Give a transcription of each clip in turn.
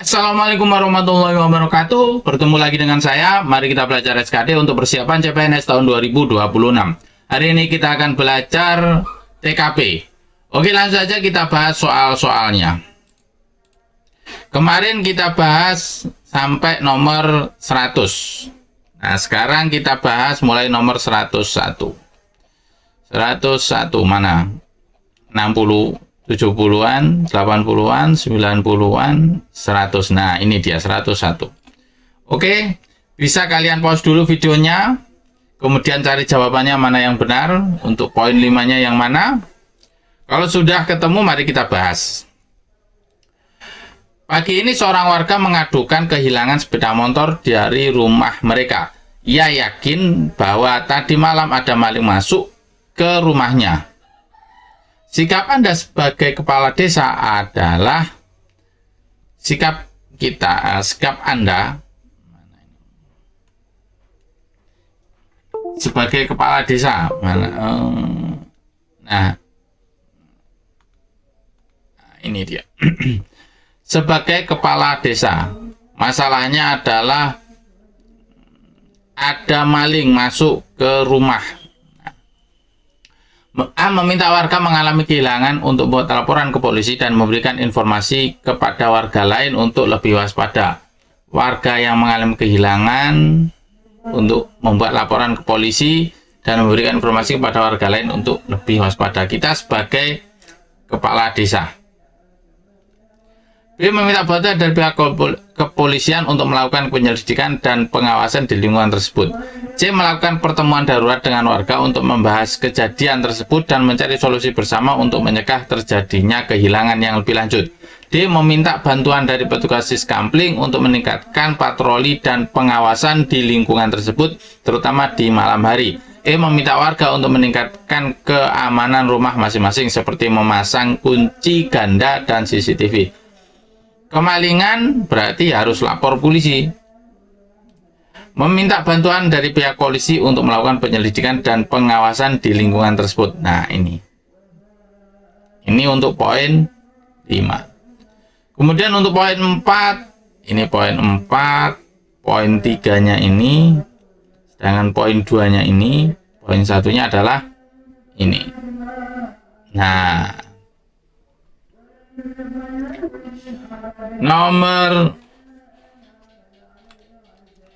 Assalamualaikum warahmatullahi wabarakatuh. Bertemu lagi dengan saya. Mari kita belajar SKD untuk persiapan CPNS tahun 2026. Hari ini kita akan belajar TKP. Oke, langsung saja kita bahas soal-soalnya. Kemarin kita bahas sampai nomor 100. Nah, sekarang kita bahas mulai nomor 101. 101 mana? 60, 70-an, 80-an, 90-an, 100. Nah, ini dia 101. Oke, bisa kalian pause dulu videonya, kemudian cari jawabannya mana yang benar, untuk poin 5-nya yang mana. Kalau sudah ketemu, mari kita bahas. Pagi ini seorang warga mengadukan kehilangan sepeda motor dari rumah mereka. Ia yakin bahwa tadi malam ada maling masuk ke rumahnya. Sikap Anda sebagai kepala desa adalah sikap Anda sebagai kepala desa. Nah, ini dia. Sebagai kepala desa, masalahnya adalah ada maling masuk ke rumah. A meminta warga mengalami kehilangan untuk membuat laporan ke polisi dan memberikan informasi kepada warga lain untuk lebih waspada. Warga yang mengalami kehilangan untuk membuat laporan ke polisi dan memberikan informasi kepada warga lain untuk lebih waspada. Kita sebagai kepala desa. B meminta bantuan dari pihak kepolisian untuk melakukan penyelidikan dan pengawasan di lingkungan tersebut. C melakukan pertemuan darurat dengan warga untuk membahas kejadian tersebut dan mencari solusi bersama untuk mencegah terjadinya kehilangan yang lebih lanjut. D meminta bantuan dari petugas Siskampling untuk meningkatkan patroli dan pengawasan di lingkungan tersebut, terutama di malam hari. E meminta warga untuk meningkatkan keamanan rumah masing-masing seperti memasang kunci ganda dan CCTV. Kemalingan berarti harus lapor polisi. Meminta bantuan dari pihak polisi untuk melakukan penyelidikan dan pengawasan di lingkungan tersebut. Nah, ini untuk poin 5. Kemudian untuk poin 4, ini poin 4, poin 3-nya ini, sedangkan poin 2-nya ini, poin 1-nya adalah ini. Nah, nomor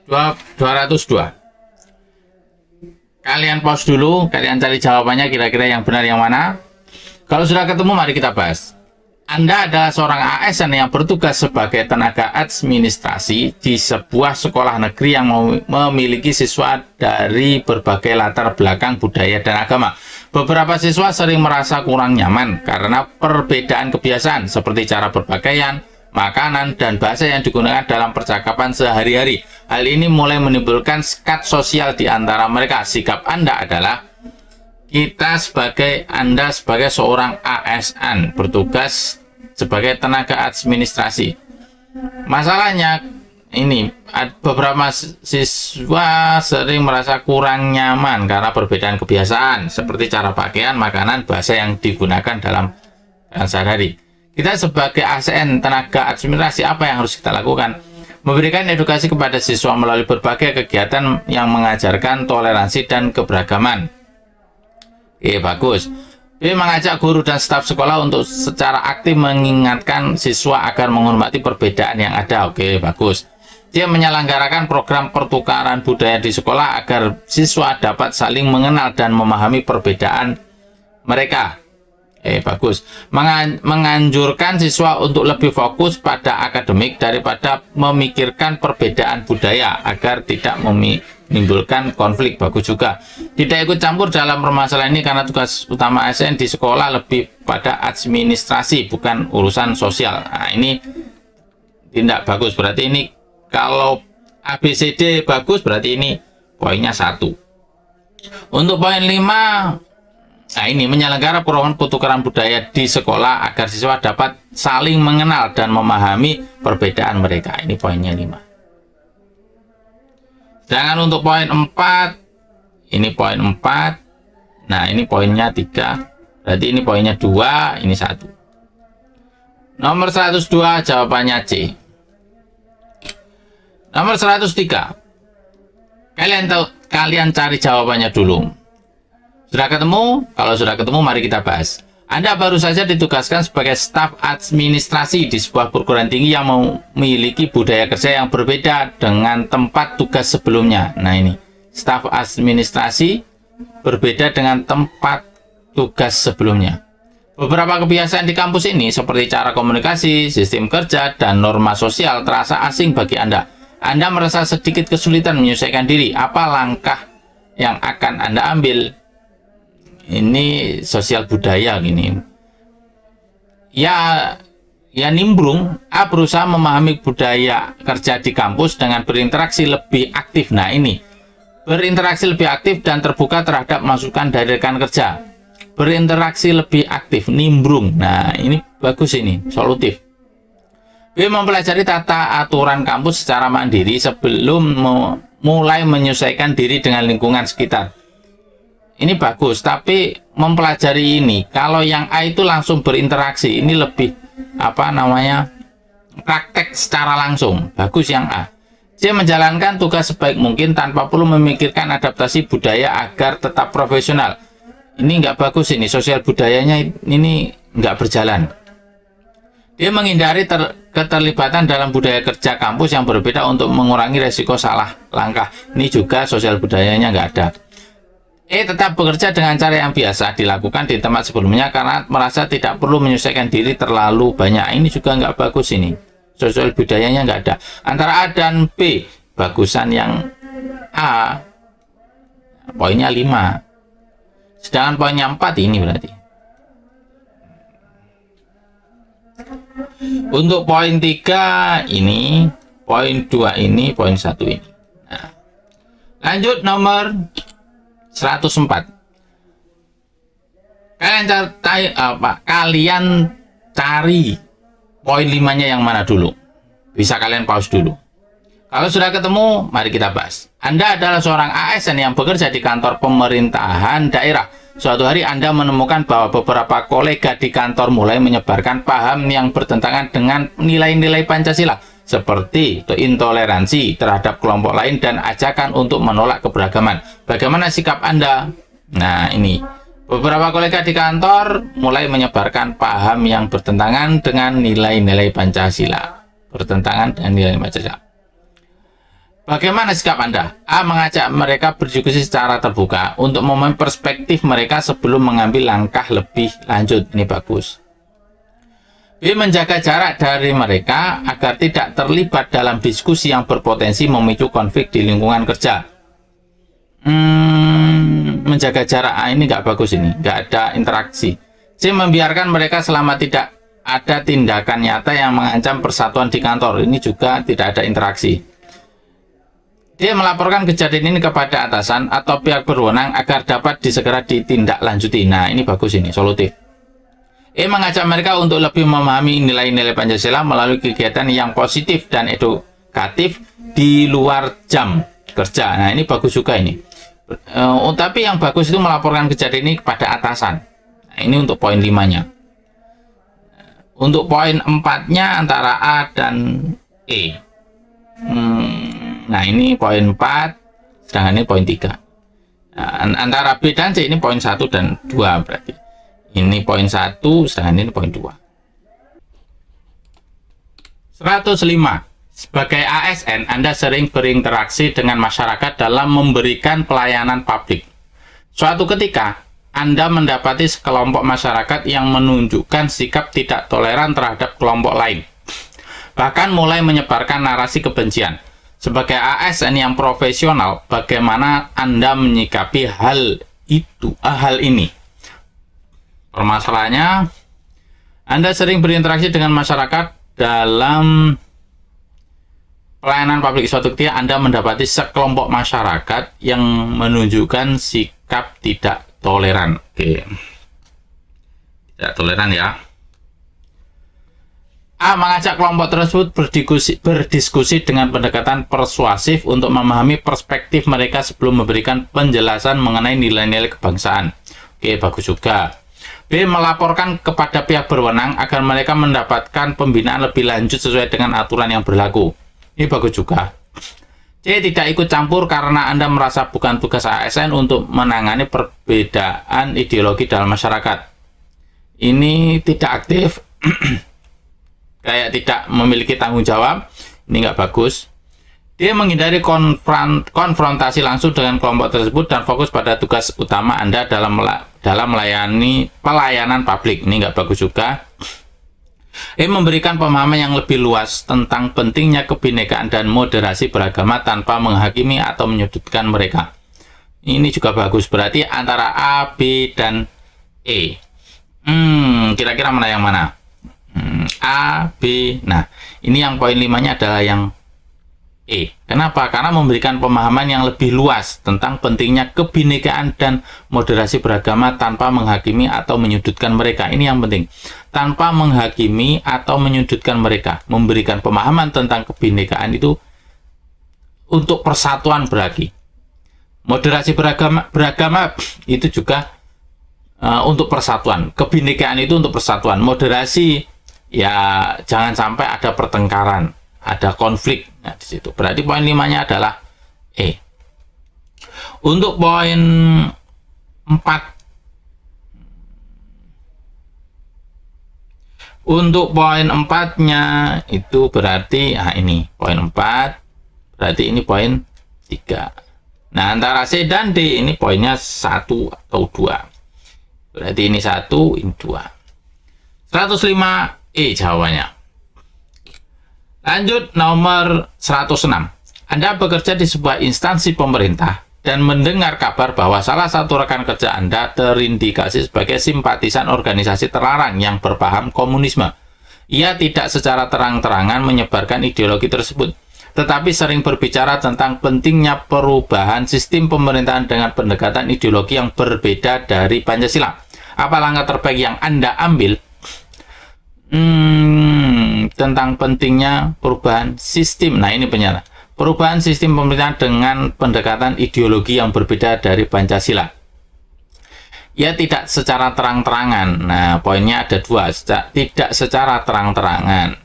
202. Kalian pause dulu, kalian cari jawabannya kira-kira yang benar yang mana. Kalau sudah ketemu, mari kita bahas. Anda adalah seorang ASN yang bertugas sebagai tenaga administrasi di sebuah sekolah negeri yang memiliki siswa dari berbagai latar belakang budaya dan agama. Beberapa siswa sering merasa kurang nyaman karena perbedaan kebiasaan seperti cara berpakaian, makanan, dan bahasa yang digunakan dalam percakapan sehari-hari. Hal ini mulai menimbulkan skat sosial di antara mereka. Sikap Anda adalah Anda sebagai seorang ASN bertugas sebagai tenaga administrasi. Masalahnya ini beberapa siswa sering merasa kurang nyaman karena perbedaan kebiasaan seperti cara pakaian, makanan, bahasa yang digunakan dalam sehari-hari. Kita sebagai ASN tenaga administrasi, apa yang harus kita lakukan? Memberikan edukasi kepada siswa melalui berbagai kegiatan yang mengajarkan toleransi dan keberagaman. Oke, bagus. B mengajak guru dan staf sekolah untuk secara aktif mengingatkan siswa agar menghormati perbedaan yang ada. Oke, bagus. Dia menyelenggarakan program pertukaran budaya di sekolah agar siswa dapat saling mengenal dan memahami perbedaan mereka. Bagus. Menganjurkan siswa untuk lebih fokus pada akademik daripada memikirkan perbedaan budaya agar tidak menimbulkan konflik. Bagus juga. Tidak ikut campur dalam permasalahan ini karena tugas utama ASN di sekolah lebih pada administrasi, bukan urusan sosial. Nah, ini tidak bagus. Berarti ini kalau ABCD bagus, berarti ini poinnya 1. Untuk poin 5, nah ini menyelenggara program pertukaran budaya di sekolah agar siswa dapat saling mengenal dan memahami perbedaan mereka. Ini poinnya 5. Sedangkan untuk poin 4, ini poin 4. Nah, ini poinnya 3. Berarti ini poinnya 2, ini 1. Nomor 102 jawabannya C. Nomor 103. Kalian cari jawabannya dulu. Sudah ketemu? Kalau sudah ketemu, mari kita bahas. Anda baru saja ditugaskan sebagai staf administrasi di sebuah perguruan tinggi yang memiliki budaya kerja yang berbeda dengan tempat tugas sebelumnya. Nah ini, staf administrasi berbeda dengan tempat tugas sebelumnya. Beberapa kebiasaan di kampus ini seperti cara komunikasi, sistem kerja, dan norma sosial terasa asing bagi Anda. Anda merasa sedikit kesulitan menyesuaikan diri. Apa langkah yang akan Anda ambil? Ini sosial budaya gini. Ya nimbrung. A berusaha memahami budaya kerja di kampus dengan berinteraksi lebih aktif. Nah ini, berinteraksi lebih aktif dan terbuka terhadap masukan dari rekan kerja. Berinteraksi lebih aktif, nimbrung. Nah ini bagus, ini solutif. B. Mempelajari tata aturan kampus secara mandiri sebelum mulai menyesuaikan diri dengan lingkungan sekitar. Ini bagus, tapi mempelajari ini, kalau yang A itu langsung berinteraksi, ini lebih praktek secara langsung. Bagus yang A. C. Menjalankan tugas sebaik mungkin tanpa perlu memikirkan adaptasi budaya agar tetap profesional. Ini nggak bagus, ini sosial budayanya ini nggak berjalan. Dia menghindari keterlibatan dalam budaya kerja kampus yang berbeda untuk mengurangi resiko salah langkah. Ini juga sosial budayanya nggak ada. E. Tetap bekerja dengan cara yang biasa dilakukan di tempat sebelumnya karena merasa tidak perlu menyesuaikan diri terlalu banyak. Ini juga nggak bagus, ini sosial budayanya nggak ada. Antara A dan B, bagusan yang A, poinnya 5, sedangkan poinnya 4 ini berarti. Untuk poin 3 ini, poin 2 ini, poin 1 ini. Nah, lanjut nomor 104. Kalian cari poin 5-nya yang mana dulu. Bisa kalian pause dulu. Kalau sudah ketemu, mari kita bahas. Anda adalah seorang ASN yang bekerja di kantor pemerintahan daerah. Suatu hari Anda menemukan bahwa beberapa kolega di kantor mulai menyebarkan paham yang bertentangan dengan nilai-nilai Pancasila, seperti intoleransi terhadap kelompok lain dan ajakan untuk menolak keberagaman. Bagaimana sikap Anda? Nah ini, beberapa kolega di kantor mulai menyebarkan paham yang bertentangan dengan nilai-nilai Pancasila. Bertentangan dengan nilai Pancasila. Bagaimana sikap Anda? A. Mengajak mereka berdiskusi secara terbuka untuk memahami perspektif mereka sebelum mengambil langkah lebih lanjut. Ini bagus. B. Menjaga jarak dari mereka agar tidak terlibat dalam diskusi yang berpotensi memicu konflik di lingkungan kerja. Menjaga jarak, ini nggak bagus, ini nggak ada interaksi. C. Membiarkan mereka selama tidak ada tindakan nyata yang mengancam persatuan di kantor. Ini juga tidak ada interaksi. Dia melaporkan kejadian ini kepada atasan atau pihak berwenang agar dapat disegera ditindaklanjuti. Nah, ini bagus, ini solutif. E. Mengajak mereka untuk lebih memahami nilai-nilai Pancasila melalui kegiatan yang positif dan edukatif di luar jam kerja. Nah, ini bagus juga ini. Tapi yang bagus itu melaporkan kejadian ini kepada atasan. Nah, ini untuk poin 5-nya. Untuk poin 4-nya antara A dan E. Nah ini poin 4, sedangkan ini poin 3. Nah, antara B dan C ini poin 1 dan 2 berarti. Ini poin 1, sedangkan ini poin 2. 105. Sebagai ASN, Anda sering berinteraksi dengan masyarakat dalam memberikan pelayanan publik. Suatu ketika, Anda mendapati sekelompok masyarakat yang menunjukkan sikap tidak toleran terhadap kelompok lain. Bahkan mulai menyebarkan narasi kebencian. Sebagai ASN yang profesional, bagaimana Anda menyikapi hal ini? Permasalahannya, Anda sering berinteraksi dengan masyarakat dalam pelayanan publik. Suatu ketika Anda mendapati sekelompok masyarakat yang menunjukkan sikap tidak toleran. Oke. Tidak toleran ya. A. Mengajak kelompok tersebut berdiskusi dengan pendekatan persuasif untuk memahami perspektif mereka sebelum memberikan penjelasan mengenai nilai-nilai kebangsaan. Oke, bagus juga. B. Melaporkan kepada pihak berwenang agar mereka mendapatkan pembinaan lebih lanjut sesuai dengan aturan yang berlaku. Ini bagus juga. C. Tidak ikut campur karena Anda merasa bukan tugas ASN untuk menangani perbedaan ideologi dalam masyarakat. Ini tidak aktif, kayak tidak memiliki tanggung jawab. Ini nggak bagus. Dia menghindari konfrontasi langsung dengan kelompok tersebut dan fokus pada tugas utama Anda dalam melayani pelayanan publik. Ini nggak bagus juga. Memberikan pemahaman yang lebih luas tentang pentingnya kebinekaan dan moderasi beragama tanpa menghakimi atau menyudutkan mereka. Ini juga bagus. Berarti antara A, B, dan E. Kira-kira mana yang mana? A, B. Nah, ini yang poin 5-nya adalah yang E. Kenapa? Karena memberikan pemahaman yang lebih luas tentang pentingnya kebinekaan dan moderasi beragama tanpa menghakimi atau menyudutkan mereka. Ini yang penting. Tanpa menghakimi atau menyudutkan mereka. Memberikan pemahaman tentang kebinekaan itu untuk persatuan berarti. Moderasi beragama itu juga untuk persatuan. Kebinekaan itu untuk persatuan. Moderasi ya jangan sampai ada pertengkaran, ada konflik. Nah, di situ. Berarti poin 5-nya adalah E. Untuk poin 4. Untuk poin 4-nya itu berarti ini poin 4. Berarti ini poin 3. Nah, antara C dan D ini poinnya 1 atau 2. Berarti ini 1, ini 2. 105E jawabannya. Lanjut nomor 106. Anda bekerja di sebuah instansi pemerintah dan mendengar kabar bahwa salah satu rekan kerja Anda terindikasi sebagai simpatisan organisasi terlarang yang berpaham komunisme. Ia tidak secara terang-terangan menyebarkan ideologi tersebut, tetapi sering berbicara tentang pentingnya perubahan sistem pemerintahan dengan pendekatan ideologi yang berbeda dari Pancasila. Apa langkah terbaik yang Anda ambil? Tentang pentingnya perubahan sistem. Nah, ini penjelasan. Perubahan sistem pemerintahan dengan pendekatan ideologi yang berbeda dari Pancasila. Ya, tidak secara terang-terangan. Nah, poinnya ada 2. Tidak secara terang-terangan.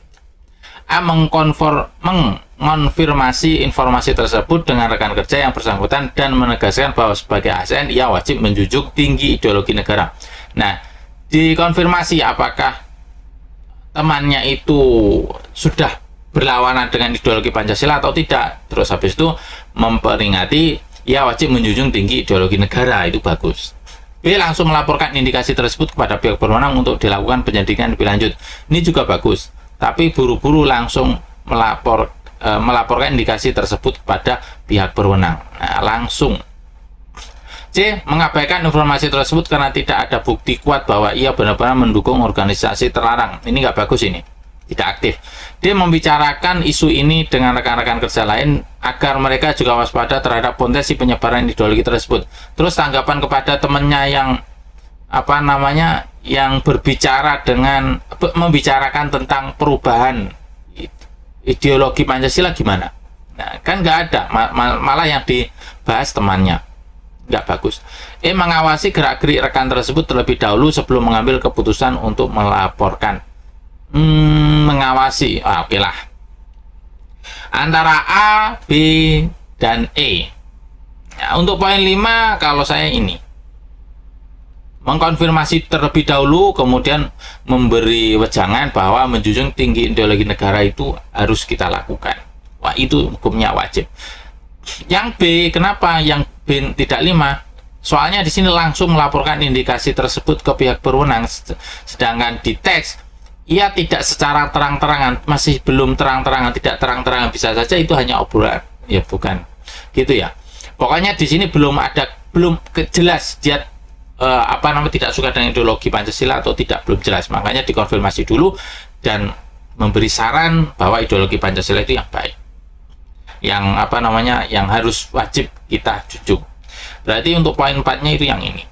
A. Mengonfirmasi informasi tersebut dengan rekan kerja yang bersangkutan dan menegaskan bahwa sebagai ASN ia wajib menjunjung tinggi ideologi negara. Nah, dikonfirmasi apakah temannya itu sudah berlawanan dengan ideologi Pancasila atau tidak. Terus habis itu memperingati ia wajib menjunjung tinggi ideologi negara. Itu bagus. B. Langsung melaporkan indikasi tersebut kepada pihak berwenang untuk dilakukan penyelidikan lebih lanjut. Ini juga bagus. Tapi buru-buru langsung melaporkan indikasi tersebut kepada pihak berwenang. Nah, langsung. C. Mengabaikan informasi tersebut karena tidak ada bukti kuat bahwa ia benar-benar mendukung organisasi terlarang. Ini nggak bagus ini. Tidak aktif. D. Membicarakan isu ini dengan rekan-rekan kerja lain agar mereka juga waspada terhadap potensi penyebaran ideologi tersebut. Terus tanggapan kepada temannya yang yang berbicara dengan membicarakan tentang perubahan ideologi Pancasila gimana? Nah, kan nggak ada, malah yang dibahas temannya. Nggak bagus. E. Mengawasi gerak-gerik rekan tersebut terlebih dahulu sebelum mengambil keputusan untuk melaporkan. Mengawasi. Oke lah. Antara A, B, dan E. Nah, untuk poin 5 kalau saya ini. Mengkonfirmasi terlebih dahulu, kemudian memberi wejangan bahwa menjunjung tinggi ideologi negara itu harus kita lakukan. Wah, itu hukumnya wajib. Yang B, kenapa yang B tidak 5? Soalnya di sini langsung melaporkan indikasi tersebut ke pihak berwenang, sedangkan di teks ia tidak secara terang-terangan, masih belum terang-terangan, tidak terang-terangan, bisa saja itu hanya obrolan, ya bukan, gitu ya. Pokoknya di sini belum jelas dia tidak suka dengan ideologi Pancasila atau tidak, belum jelas, makanya dikonfirmasi dulu dan memberi saran bahwa ideologi Pancasila itu yang baik, yang yang harus wajib kita junjung. Berarti untuk poin 4-nya itu yang ini.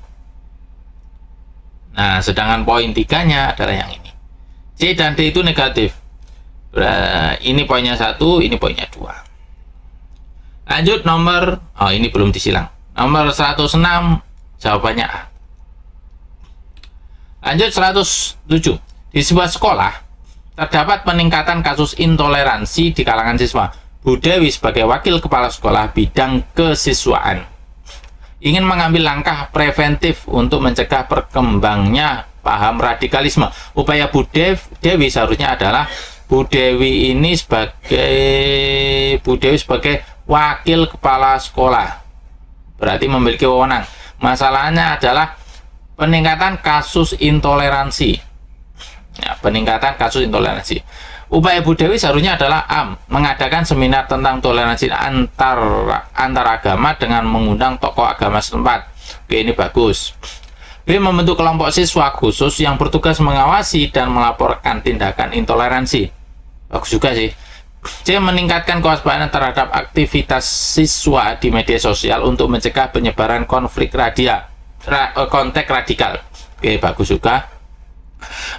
Nah, sedangkan poin 3-nya adalah yang ini. C dan D itu negatif. Ini poinnya 1, ini poinnya 2. Lanjut nomor, ini belum disilang. Nomor 106, jawabannya A. Lanjut 107. Di sebuah sekolah, terdapat peningkatan kasus intoleransi di kalangan siswa. Bu Dewi sebagai wakil kepala sekolah bidang kesiswaan ingin mengambil langkah preventif untuk mencegah perkembangnya paham radikalisme. Upaya Bu Dewi seharusnya adalah Bu Dewi sebagai wakil kepala sekolah, berarti memiliki wewenang. Masalahnya adalah peningkatan kasus intoleransi. Ya, peningkatan kasus intoleransi. Upaya Bu Dewi seharusnya adalah mengadakan seminar tentang toleransi antar agama dengan mengundang tokoh agama setempat. Oke, ini bagus. B. Membentuk kelompok siswa khusus yang bertugas mengawasi dan melaporkan tindakan intoleransi. Bagus juga sih. C. Meningkatkan kewaspadaan terhadap aktivitas siswa di media sosial untuk mencegah penyebaran kontek radikal. Oke, bagus juga.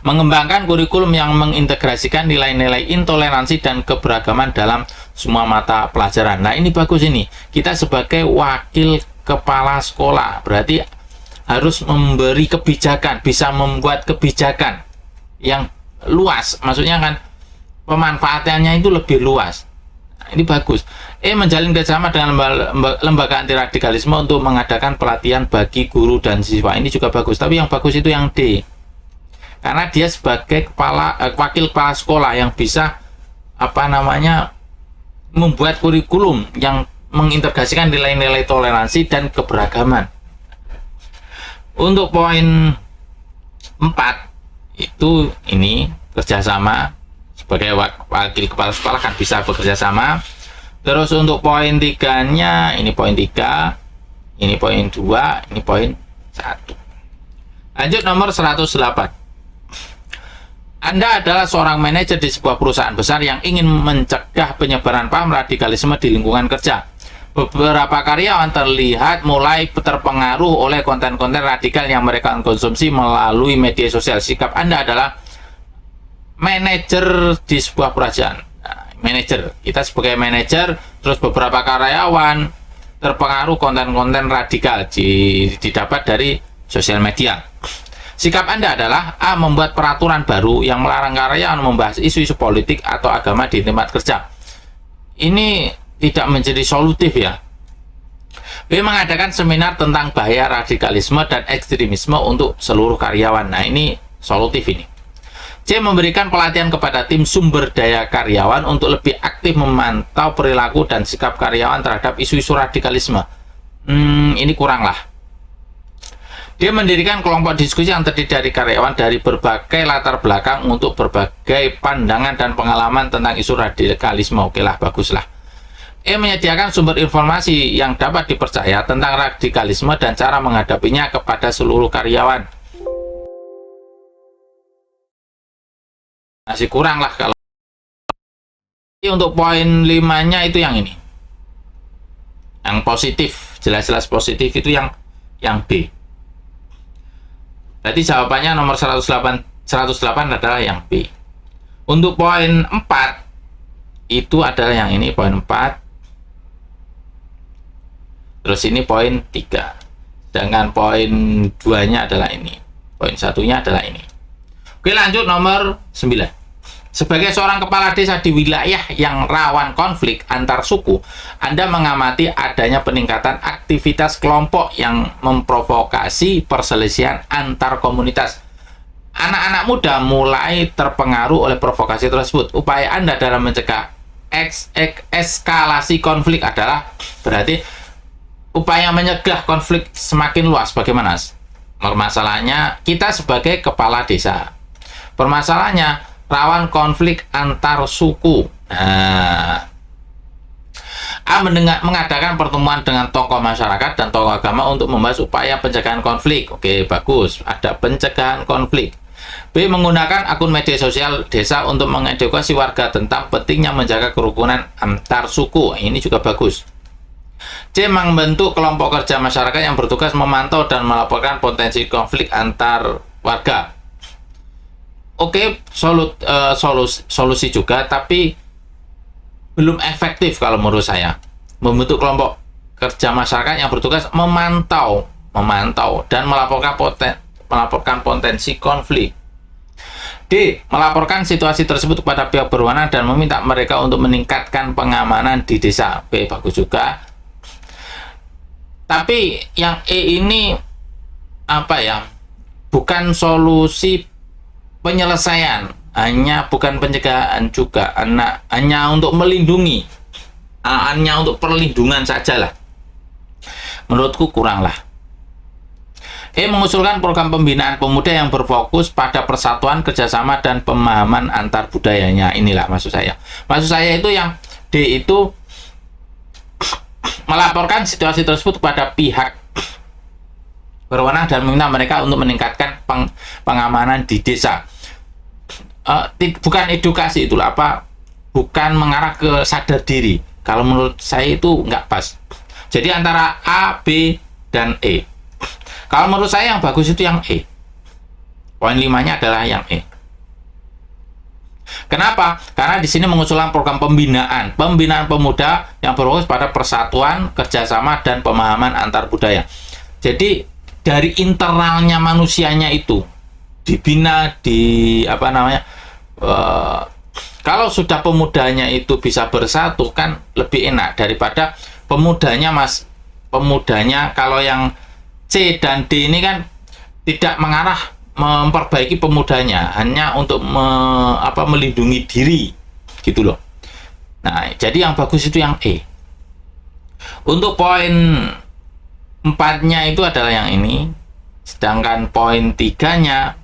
Mengembangkan kurikulum yang mengintegrasikan nilai-nilai intoleransi dan keberagaman dalam semua mata pelajaran. Nah, ini bagus ini. Kita sebagai wakil kepala sekolah berarti harus memberi kebijakan, bisa membuat kebijakan yang luas. Maksudnya kan pemanfaatannya itu lebih luas. Nah, ini bagus. Menjalin kerjasama dengan lembaga anti radikalisme untuk mengadakan pelatihan bagi guru dan siswa. Ini juga bagus. Tapi yang bagus itu yang D. Karena dia sebagai wakil kepala sekolah yang bisa membuat kurikulum yang mengintegrasikan nilai-nilai toleransi dan keberagaman. Untuk poin 4 itu ini kerjasama, sebagai wakil kepala sekolah kan bisa bekerja sama. Terus untuk poin 3-nya ini poin 3, ini poin 2, ini poin 1. Lanjut nomor 108. Anda adalah seorang manajer di sebuah perusahaan besar yang ingin mencegah penyebaran paham radikalisme di lingkungan kerja. Beberapa karyawan terlihat mulai terpengaruh oleh konten-konten radikal yang mereka konsumsi melalui media sosial. Sikap Anda adalah manajer di sebuah perusahaan. Nah, manajer, kita sebagai manajer, terus beberapa karyawan terpengaruh konten-konten radikal didapat dari sosial media. Sikap Anda adalah A. Membuat peraturan baru yang melarang karyawan membahas isu-isu politik atau agama di tempat kerja. Ini tidak menjadi solutif ya. B. Mengadakan seminar tentang bahaya radikalisme dan ekstremisme untuk seluruh karyawan. Nah, ini solutif ini. C. Memberikan pelatihan kepada tim sumber daya karyawan untuk lebih aktif memantau perilaku dan sikap karyawan terhadap isu-isu radikalisme. Ini kurang lah. Dia mendirikan kelompok diskusi yang terdiri dari karyawan dari berbagai latar belakang untuk berbagai pandangan dan pengalaman tentang isu radikalisme. Oke lah, baguslah. Menyediakan sumber informasi yang dapat dipercaya tentang radikalisme dan cara menghadapinya kepada seluruh karyawan. Masih kurang lah kalau. Untuk poin 5-nya itu yang ini. Yang positif, jelas-jelas positif itu yang B. Jadi jawabannya nomor 108 adalah yang B. Untuk poin 4 itu adalah yang ini, poin 4. Terus ini poin 3. Sedangkan poin 2-nya adalah ini. Poin 1-nya adalah ini. Oke, lanjut nomor 9. Sebagai seorang kepala desa di wilayah yang rawan konflik antar suku, Anda mengamati adanya peningkatan aktivitas kelompok yang memprovokasi perselisihan antar komunitas. Anak-anak muda mulai terpengaruh oleh provokasi tersebut. Upaya Anda dalam mencegah eskalasi konflik adalah berarti upaya mencegah konflik semakin luas. Bagaimana? Permasalahannya, kita sebagai kepala desa. Permasalahannya, rawan konflik antar suku. Nah, A. Mengadakan pertemuan dengan tokoh masyarakat dan tokoh agama untuk membahas upaya pencegahan konflik. Oke, bagus. Ada pencegahan konflik. B. Menggunakan akun media sosial desa untuk mengedukasi warga tentang pentingnya menjaga kerukunan antar suku. Ini juga bagus. C. Membentuk kelompok kerja masyarakat yang bertugas memantau dan melaporkan potensi konflik antar warga. Oke, solusi juga, tapi belum efektif kalau menurut saya. Membentuk kelompok kerja masyarakat yang bertugas memantau dan melaporkan potensi konflik. D. Melaporkan situasi tersebut kepada pihak berwenang dan meminta mereka untuk meningkatkan pengamanan di desa. B. Bagus juga. Tapi yang E ini apa ya? Bukan solusi penyelesaian, bukan pencegahan juga, hanya untuk melindungi, hanya untuk perlindungan sajalah. Menurutku kurang lah. E. Mengusulkan program pembinaan pemuda yang berfokus pada persatuan, kerjasama, dan pemahaman antar budayanya. Inilah maksud saya. Maksud saya itu yang D itu melaporkan situasi tersebut kepada pihak berwenang dan meminta mereka untuk meningkatkan pengamanan di desa. Bukan edukasi itulah bukan mengarah ke sadar diri. Kalau menurut saya itu nggak pas. Jadi antara A, B, dan E. Kalau menurut saya yang bagus itu yang E. Poin 5-nya adalah yang E. Kenapa? Karena di sini mengusulkan program pembinaan pemuda yang berfokus pada persatuan, kerjasama, dan pemahaman antar budaya. Jadi dari internalnya manusianya itu dibina, kalau sudah pemudanya itu bisa bersatu kan lebih enak daripada pemudanya kalau yang C dan D ini kan tidak mengarah memperbaiki pemudanya, hanya untuk melindungi diri gitu loh. Nah, jadi yang bagus itu yang E. Untuk poin 4-nya itu adalah yang ini, sedangkan poin 3-nya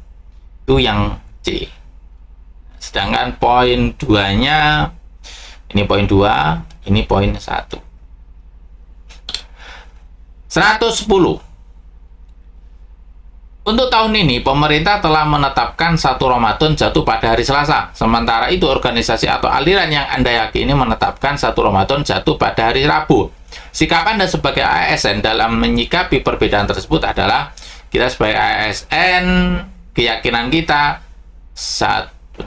itu yang C. Sedangkan poin 2-nya ini poin 2, ini poin 1. 110. Untuk tahun ini, pemerintah telah menetapkan 1 Ramadan jatuh pada hari Selasa. Sementara itu, organisasi atau aliran yang Anda yakini menetapkan 1 Ramadan jatuh pada hari Rabu. Sikap Anda sebagai ASN dalam menyikapi perbedaan tersebut adalah, kita sebagai ASN, keyakinan kita, 1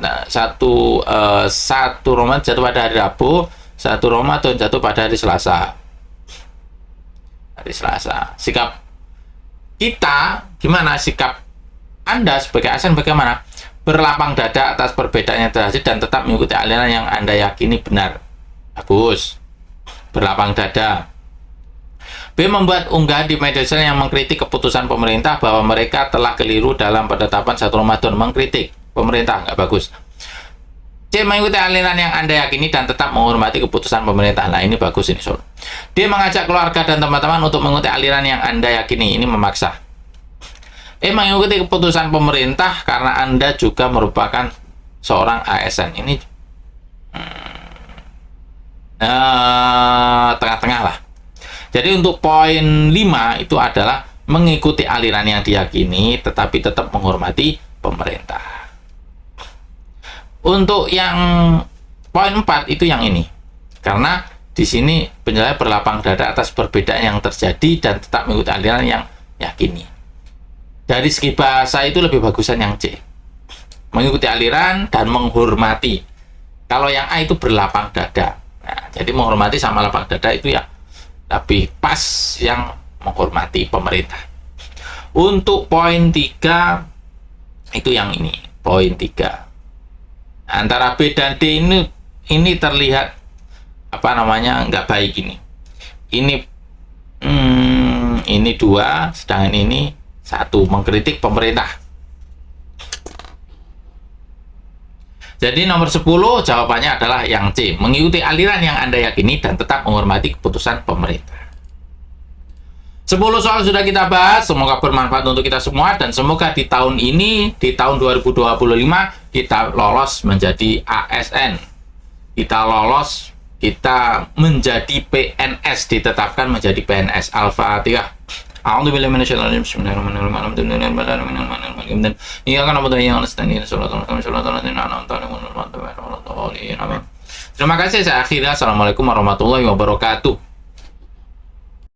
Ramadan jatuh pada hari Rabu, 1 Ramadan jatuh pada hari Selasa. Sikap kita gimana? Sikap Anda sebagai ASN bagaimana? Berlapang dada atas perbedaan yang terjadi dan tetap mengikuti aliran yang Anda yakini benar. Bagus. Berlapang dada. B. Membuat unggahan di media sosial yang mengkritik keputusan pemerintah bahwa mereka telah keliru dalam penetapan 1 Ramadan. Mengkritik pemerintah, nggak bagus. C. Mengikuti aliran yang Anda yakini dan tetap menghormati keputusan pemerintah. Nah, ini bagus ini, Sol. D. Mengajak keluarga dan teman-teman untuk mengikuti aliran yang Anda yakini. Ini memaksa. E. Mengikuti keputusan pemerintah karena Anda juga merupakan seorang ASN. Ini tengah-tengah lah. Jadi untuk poin 5 itu adalah mengikuti aliran yang diyakini tetapi tetap menghormati pemerintah. Untuk yang poin 4 itu yang ini. Karena di sini penjelasan berlapang dada atas perbedaan yang terjadi dan tetap mengikuti aliran yang yakini. Dari segi bahasa itu lebih bagusan yang C. Mengikuti aliran dan menghormati. Kalau yang A itu berlapang dada. Nah, jadi menghormati sama lapang dada itu ya lebih pas yang menghormati pemerintah. Untuk poin 3 itu yang ini, poin 3. Antara B dan D ini terlihat nggak baik ini. Ini 2, sedangkan ini 1, mengkritik pemerintah. Jadi nomor 10 jawabannya adalah yang C, mengikuti aliran yang Anda yakini dan tetap menghormati keputusan pemerintah. 10 soal sudah kita bahas, semoga bermanfaat untuk kita semua dan semoga di tahun ini, di tahun 2025 kita lolos menjadi ASN. Kita menjadi PNS, ditetapkan menjadi PNS. Al-Fatihah. A'udzubillahi minasyaitonir rajim. Bismillahirrahmanirrahim. Terima kasih, saya akhiri. Assalamualaikum warahmatullahi wabarakatuh.